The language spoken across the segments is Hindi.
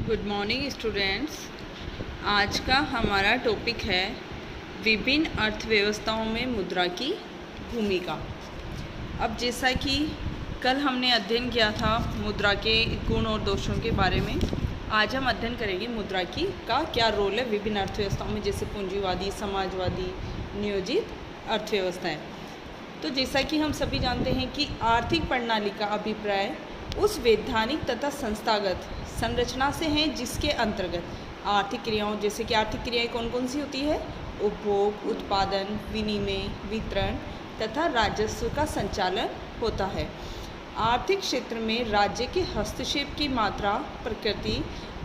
Good morning students. आज का हमारा टॉपिक है विभिन्न अर्थव्यवस्थाओं में मुद्रा की भूमिका। अब जैसा कि कल हमने अध्ययन किया था मुद्रा के गुण और दोषों के बारे में, आज हम अध्ययन करेंगे मुद्रा की का क्या रोल है विभिन्न अर्थव्यवस्थाओं में, जैसे पूंजीवादी, समाजवादी, नियोजित अर्थव्यवस्थाएं। तो जैसा कि हम सभी जानते हैं कि आर्थिक प्रणाली का अभिप्राय उस वैधानिक तथा संस्थागत संरचना से है जिसके अंतर्गत आर्थिक क्रियाओं, जैसे कि आर्थिक क्रियाएं कौन कौन सी होती है, उपभोग, उत्पादन, विनिमय, वितरण तथा राजस्व का संचालन होता है। आर्थिक क्षेत्र में राज्य के हस्तक्षेप की मात्रा, प्रकृति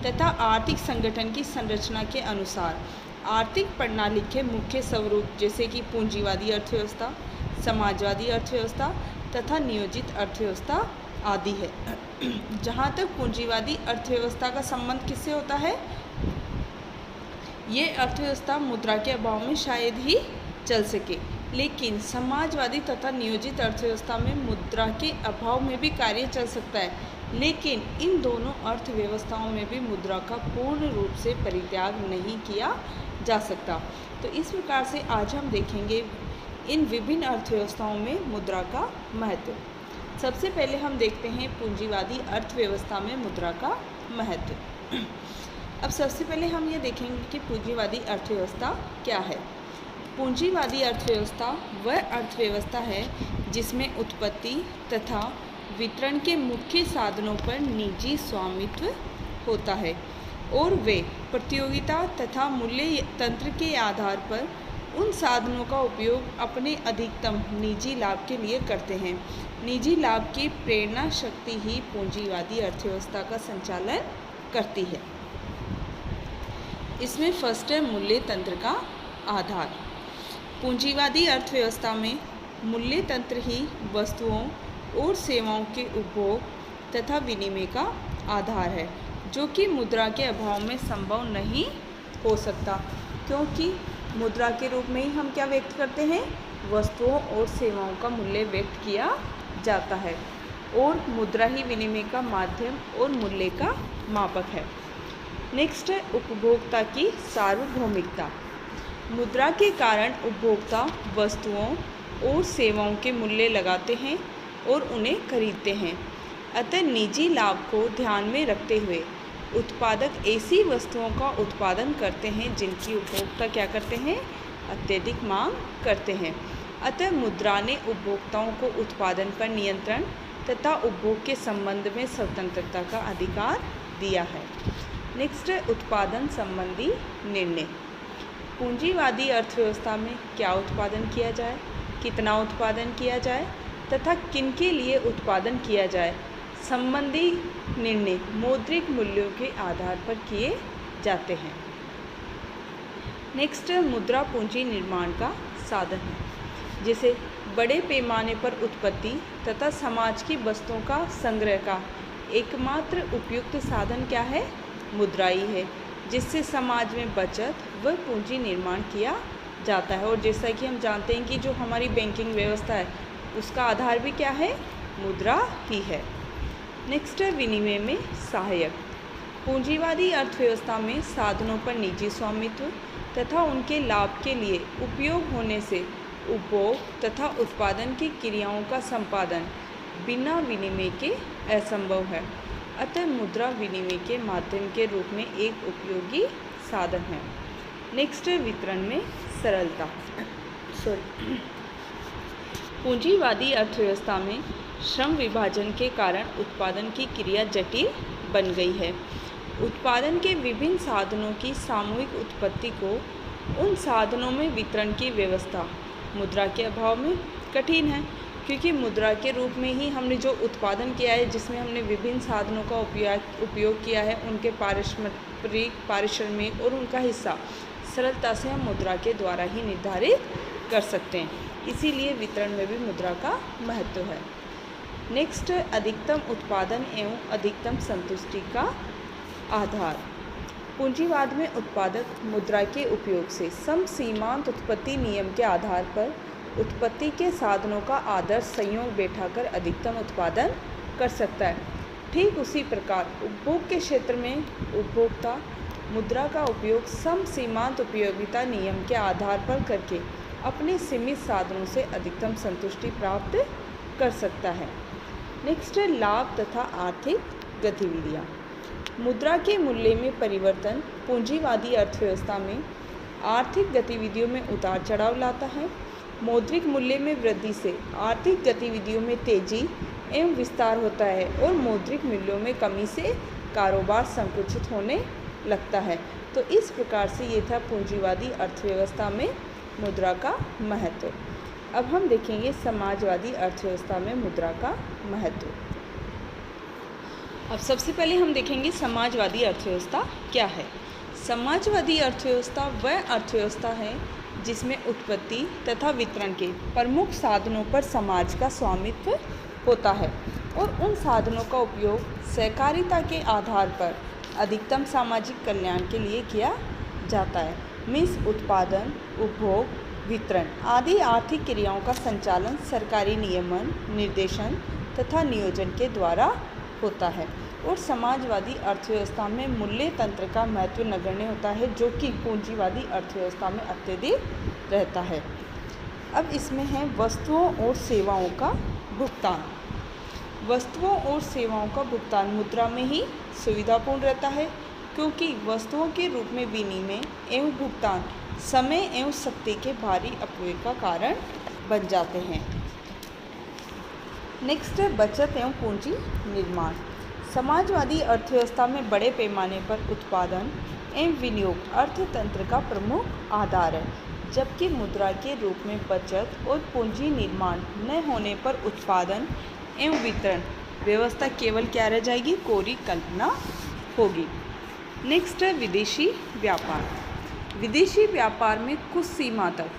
तथा आर्थिक संगठन की संरचना के अनुसार आर्थिक प्रणाली के मुख्य स्वरूप जैसे कि पूंजीवादी अर्थव्यवस्था, समाजवादी अर्थव्यवस्था तथा नियोजित अर्थव्यवस्था आदि है। जहाँ तक पूंजीवादी अर्थव्यवस्था का संबंध किससे होता है, ये अर्थव्यवस्था मुद्रा के अभाव में शायद ही चल सके, लेकिन समाजवादी तथा नियोजित अर्थव्यवस्था में मुद्रा के अभाव में भी कार्य चल सकता है, लेकिन इन दोनों अर्थव्यवस्थाओं में भी मुद्रा का पूर्ण रूप से परित्याग नहीं किया जा सकता। तो इस प्रकार से आज हम देखेंगे इन विभिन्न अर्थव्यवस्थाओं में मुद्रा का महत्व। सबसे पहले हम देखते हैं पूंजीवादी अर्थव्यवस्था में मुद्रा का महत्व। अब सबसे पहले हम ये देखेंगे कि पूंजीवादी अर्थव्यवस्था क्या है। पूंजीवादी अर्थव्यवस्था वह अर्थव्यवस्था है जिसमें उत्पत्ति तथा वितरण के मुख्य साधनों पर निजी स्वामित्व होता है और वे प्रतियोगिता तथा मूल्य तंत्र के आधार पर उन साधनों का उपयोग अपने अधिकतम निजी लाभ के लिए करते हैं। निजी लाभ की प्रेरणा शक्ति ही पूंजीवादी अर्थव्यवस्था का संचालन करती है। इसमें फर्स्ट है मूल्य तंत्र का आधार। पूंजीवादी अर्थव्यवस्था में मूल्य तंत्र ही वस्तुओं और सेवाओं के उपभोग तथा विनिमय का आधार है, जो कि मुद्रा के अभाव में संभव नहीं हो सकता, क्योंकि मुद्रा के रूप में ही हम क्या व्यक्त करते हैं, वस्तुओं और सेवाओं का मूल्य व्यक्त किया जाता है और मुद्रा ही विनिमय का माध्यम और मूल्य का मापक है। नेक्स्ट है उपभोक्ता की सार्वभौमिकता। मुद्रा के कारण उपभोक्ता वस्तुओं और सेवाओं के मूल्य लगाते हैं और उन्हें खरीदते हैं। अतः निजी लाभ को ध्यान में रखते हुए उत्पादक ऐसी वस्तुओं का उत्पादन करते हैं जिनकी उपभोक्ता क्या करते हैं, अत्यधिक मांग करते हैं। अतः मुद्रा ने उपभोक्ताओं को उत्पादन पर नियंत्रण तथा उपभोग के संबंध में स्वतंत्रता का अधिकार दिया है। नेक्स्ट है उत्पादन संबंधी निर्णय। पूंजीवादी अर्थव्यवस्था में क्या उत्पादन किया जाए, कितना उत्पादन किया जाए तथा किनके लिए उत्पादन किया जाए संबंधी निर्णय मौद्रिक मूल्यों के आधार पर किए जाते हैं। नेक्स्ट मुद्रा पूंजी निर्माण का साधन है। जैसे बड़े पैमाने पर उत्पत्ति तथा समाज की वस्तुओं का संग्रह का एकमात्र उपयुक्त साधन क्या है, मुद्रा ही है, जिससे समाज में बचत व पूंजी निर्माण किया जाता है। और जैसा कि हम जानते हैं कि जो हमारी बैंकिंग व्यवस्था है उसका आधार भी क्या है, मुद्रा ही है। नेक्स्ट है विनिमय में सहायक। पूंजीवादी अर्थव्यवस्था में साधनों पर निजी स्वामित्व तथा उनके लाभ के लिए उपयोग होने से उपभोग तथा उत्पादन की क्रियाओं का संपादन बिना विनिमय के असंभव है। अतः मुद्रा विनिमय के माध्यम के रूप में एक उपयोगी साधन है। नेक्स्ट है वितरण में सरलता। पूंजीवादी अर्थव्यवस्था में श्रम विभाजन के कारण उत्पादन की क्रिया जटिल बन गई है। उत्पादन के विभिन्न साधनों की सामूहिक उत्पत्ति को उन साधनों में वितरण की व्यवस्था मुद्रा के अभाव में कठिन है, क्योंकि मुद्रा के रूप में ही हमने जो उत्पादन किया है, जिसमें हमने विभिन्न साधनों का उपयोग किया है, उनके पारिश्रमिक और उनका हिस्सा सरलता से हम मुद्रा के द्वारा ही निर्धारित कर सकते हैं। इसीलिए वितरण में भी मुद्रा का महत्व है। नेक्स्ट अधिकतम उत्पादन एवं अधिकतम संतुष्टि का आधार। पूंजीवाद में उत्पादक मुद्रा के उपयोग से समसीमांत उत्पत्ति नियम के आधार पर उत्पत्ति के साधनों का आदर्श संयोग बैठाकर अधिकतम उत्पादन कर सकता है। ठीक उसी प्रकार उपभोग के क्षेत्र में उपभोक्ता मुद्रा का उपयोग सम सीमांत उपयोगिता नियम के आधार पर करके अपने सीमित साधनों से अधिकतम संतुष्टि प्राप्त कर सकता है। नेक्स्ट है लाभ तथा आर्थिक गतिविधियाँ। मुद्रा के मूल्य में परिवर्तन पूंजीवादी अर्थव्यवस्था में आर्थिक गतिविधियों में उतार चढ़ाव लाता है। मौद्रिक मूल्य में वृद्धि से आर्थिक गतिविधियों में तेजी एवं विस्तार होता है और मौद्रिक मूल्यों में कमी से कारोबार संकुचित होने लगता है। तो इस प्रकार से ये था पूंजीवादी अर्थव्यवस्था में मुद्रा का महत्व। अब हम देखेंगे समाजवादी अर्थव्यवस्था में मुद्रा का महत्व। अब सबसे पहले हम देखेंगे समाजवादी अर्थव्यवस्था क्या है। समाजवादी अर्थव्यवस्था वह अर्थव्यवस्था है जिसमें उत्पत्ति तथा वितरण के प्रमुख साधनों पर समाज का स्वामित्व होता है और उन साधनों का उपयोग सहकारिता के आधार पर अधिकतम सामाजिक कल्याण के लिए किया जाता है। मीन्स उत्पादन, उपभोग, वितरण आदि आर्थिक क्रियाओं का संचालन सरकारी नियमन, निर्देशन तथा नियोजन के द्वारा होता है। और समाजवादी अर्थव्यवस्था में मूल्य तंत्र का महत्व नगण्य होता है, जो कि पूंजीवादी अर्थव्यवस्था में अत्यधिक रहता है। अब इसमें है वस्तुओं और सेवाओं का भुगतान। वस्तुओं और सेवाओं का भुगतान मुद्रा में ही सुविधापूर्ण रहता है, क्योंकि वस्तुओं के रूप में विनिमय एवं भुगतान समय एवं शक्ति के भारी अपव्यय का कारण बन जाते हैं। नेक्स्ट है बचत एवं पूंजी निर्माण। समाजवादी अर्थव्यवस्था में बड़े पैमाने पर उत्पादन एवं विनियोग अर्थतंत्र का प्रमुख आधार है, जबकि मुद्रा के रूप में बचत और पूंजी निर्माण न होने पर उत्पादन एवं वितरण व्यवस्था केवल क्या रह जाएगी, कोरी कल्पना होगी। नेक्स्ट है विदेशी व्यापार। विदेशी व्यापार में कुछ सीमा तक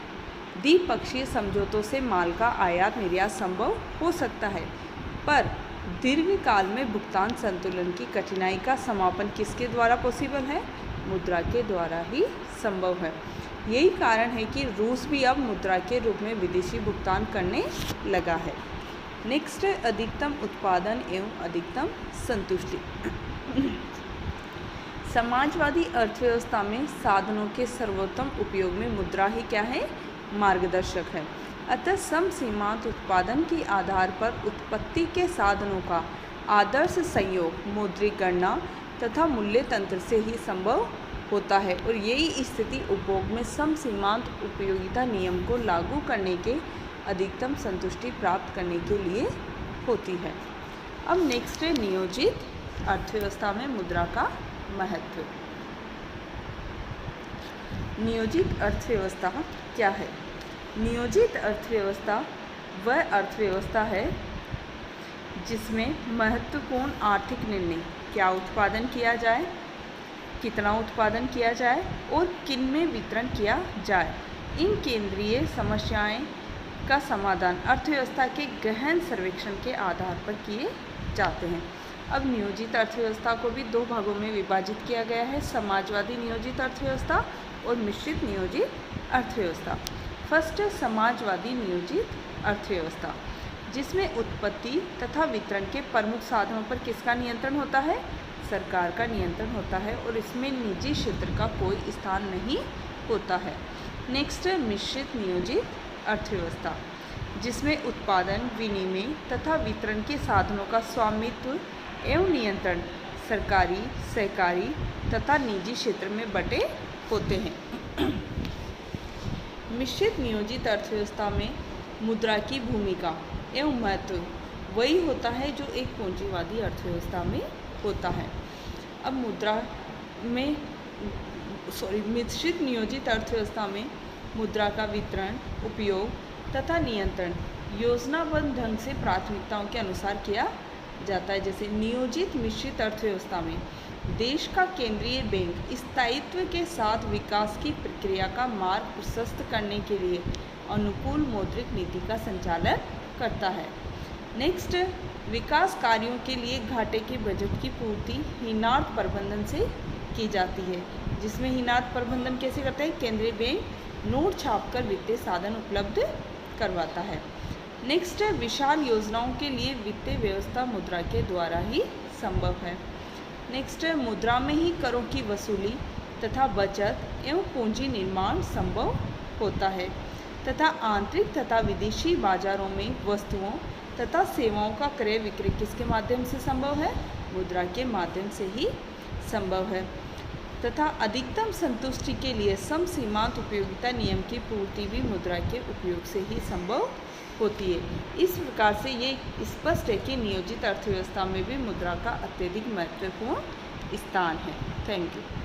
द्विपक्षीय समझौतों से माल का आयात निर्यात संभव हो सकता है, पर दीर्घकाल में भुगतान संतुलन की कठिनाई का समापन किसके द्वारा पॉसिबल है, मुद्रा के द्वारा ही संभव है। यही कारण है कि रूस भी अब मुद्रा के रूप में विदेशी भुगतान करने लगा है। नेक्स्ट है अधिकतम उत्पादन एवं अधिकतम संतुष्टि। समाजवादी अर्थव्यवस्था में साधनों के सर्वोत्तम उपयोग में मुद्रा ही क्या है, मार्गदर्शक है। अतः सम सीमांत उत्पादन के आधार पर उत्पत्ति के साधनों का आदर्श संयोग मौद्रिक गणना तथा मूल्य तंत्र से ही संभव होता है, और यही स्थिति उपभोग में सम सीमांत उपयोगिता नियम को लागू करने के अधिकतम संतुष्टि प्राप्त करने के लिए होती है। अब नेक्स्ट है नियोजित अर्थव्यवस्था में मुद्रा का महत्व। नियोजित अर्थव्यवस्था क्या है? नियोजित अर्थव्यवस्था वह अर्थव्यवस्था है जिसमें महत्वपूर्ण आर्थिक निर्णय क्या उत्पादन किया जाए, कितना उत्पादन किया जाए और किन में वितरण किया जाए, इन केंद्रीय समस्याएं का समाधान अर्थव्यवस्था के गहन सर्वेक्षण के आधार पर किए जाते हैं। अब नियोजित अर्थव्यवस्था को भी दो भागों में विभाजित किया गया है, समाजवादी नियोजित अर्थव्यवस्था और मिश्रित नियोजित अर्थव्यवस्था। फर्स्ट है समाजवादी नियोजित अर्थव्यवस्था, जिसमें उत्पत्ति तथा वितरण के प्रमुख साधनों पर किसका नियंत्रण होता है, सरकार का नियंत्रण होता है, और इसमें निजी क्षेत्र का कोई स्थान नहीं होता है। नेक्स्ट है मिश्रित नियोजित अर्थव्यवस्था, जिसमें उत्पादन, विनिमय तथा वितरण के साधनों का स्वामित्व एवं नियंत्रण सरकारी, सहकारी तथा निजी क्षेत्र में बटे होते हैं। मिश्रित नियोजित अर्थव्यवस्था में मुद्रा की भूमिका एवं महत्व वही होता है जो एक पूंजीवादी अर्थव्यवस्था में होता है। अब मिश्रित नियोजित अर्थव्यवस्था में मुद्रा का वितरण, उपयोग तथा नियंत्रण योजनाबद्ध ढंग से प्राथमिकताओं के अनुसार किया जाता है। जैसे नियोजित मिश्रित अर्थव्यवस्था में देश का केंद्रीय बैंक स्थायित्व के साथ विकास की प्रक्रिया का मार्ग प्रशस्त करने के लिए अनुकूल मौद्रिक नीति का संचालन करता है। नेक्स्ट, विकास कार्यों के लिए घाटे के बजट की पूर्ति हिनार्थ प्रबंधन से की जाती है, जिसमें हिनार्थ प्रबंधन कैसे करता है, केंद्रीय बैंक नोट छापकर वित्तीय साधन उपलब्ध करवाता है। नेक्स्ट, विशाल योजनाओं के लिए वित्तीय व्यवस्था मुद्रा के द्वारा ही संभव है। नेक्स्ट है, मुद्रा में ही करों की वसूली तथा बचत एवं पूंजी निर्माण संभव होता है तथा आंतरिक तथा विदेशी बाजारों में वस्तुओं तथा सेवाओं का क्रय विक्रय किसके माध्यम से संभव है? मुद्रा के माध्यम से ही संभव है तथा अधिकतम संतुष्टि के लिए सम सीमांत उपयोगिता नियम की पूर्ति भी मुद्रा के उपयोग से ही संभव होती है। इस प्रकार से ये स्पष्ट है कि नियोजित अर्थव्यवस्था में भी मुद्रा का अत्यधिक महत्वपूर्ण स्थान है। Thank you.